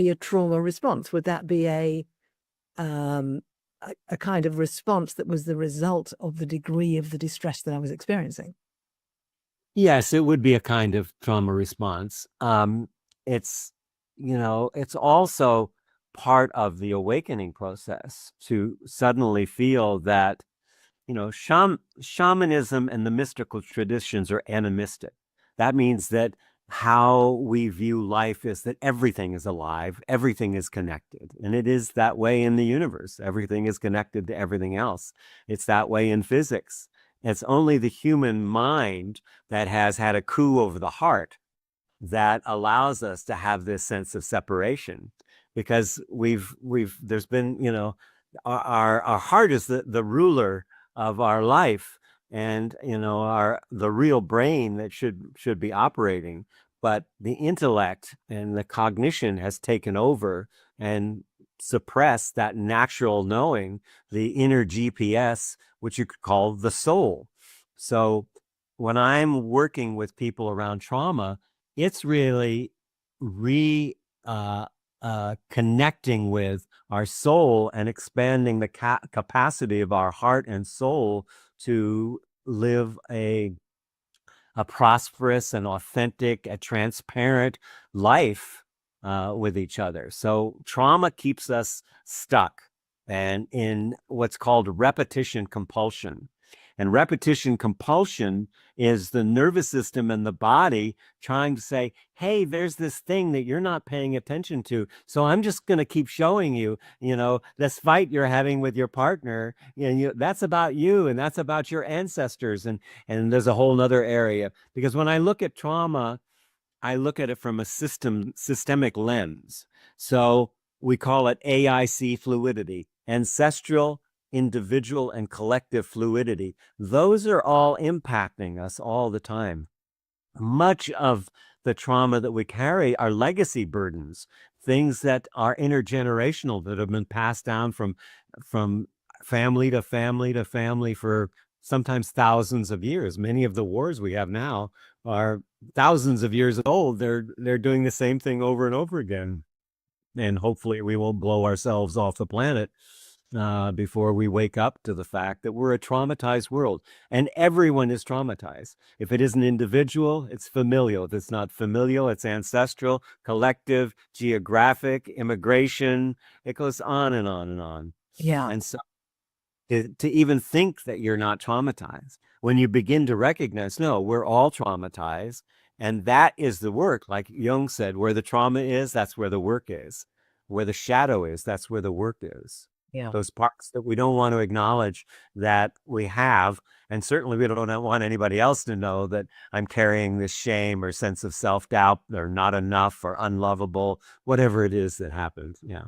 be a trauma response? Would that be a kind of response that was the result of the degree of the distress that I was experiencing? Yes, it would be a kind of trauma response. It's, it's also part of the awakening process to suddenly feel that, shamanism and the mystical traditions are animistic. That means that how we view life is that everything is alive, everything is connected. And it is that way in the universe. Everything is connected to everything else. It's that way in physics. It's only the human mind that has had a coup over the heart that allows us to have this sense of separation, because there's been, our heart is the ruler of our life, and the real brain that should be operating, but the intellect and the cognition has taken over and suppressed that natural knowing, the inner GPS, which you could call the soul. So when I'm working with people around trauma, it's really connecting with our soul and expanding the capacity of our heart and soul to live a prosperous and authentic, a transparent life with each other. So trauma keeps us stuck and in what's called repetition compulsion. And repetition compulsion is the nervous system and the body trying to say, hey, there's this thing that you're not paying attention to. So I'm just going to keep showing you, this fight you're having with your partner, that's about you and that's about your ancestors. And there's a whole nother area, because when I look at trauma, I look at it from a systemic lens. So we call it AIC fluidity, ancestral, individual, and collective fluidity. Those are all impacting us all the time. Much of the trauma that we carry are legacy burdens, things that are intergenerational, that have been passed down from family to family to family for sometimes thousands of years. Many of the wars we have now are thousands of years old. They're doing the same thing over and over again. And hopefully we won't blow ourselves off the planet before we wake up to the fact that we're a traumatized world, and everyone is traumatized. If it isn't individual, it's familial. If it's not familial, it's ancestral, collective, geographic, immigration. It goes on and on and on. Yeah. And so to even think that you're not traumatized, when you begin to recognize, no, we're all traumatized. And that is the work. Like Jung said, where the trauma is, that's where the work is. Where the shadow is, that's where the work is. Yeah. Those parts that we don't want to acknowledge that we have. And certainly we don't want anybody else to know that I'm carrying this shame or sense of self-doubt or not enough or unlovable, whatever it is that happens. Yeah.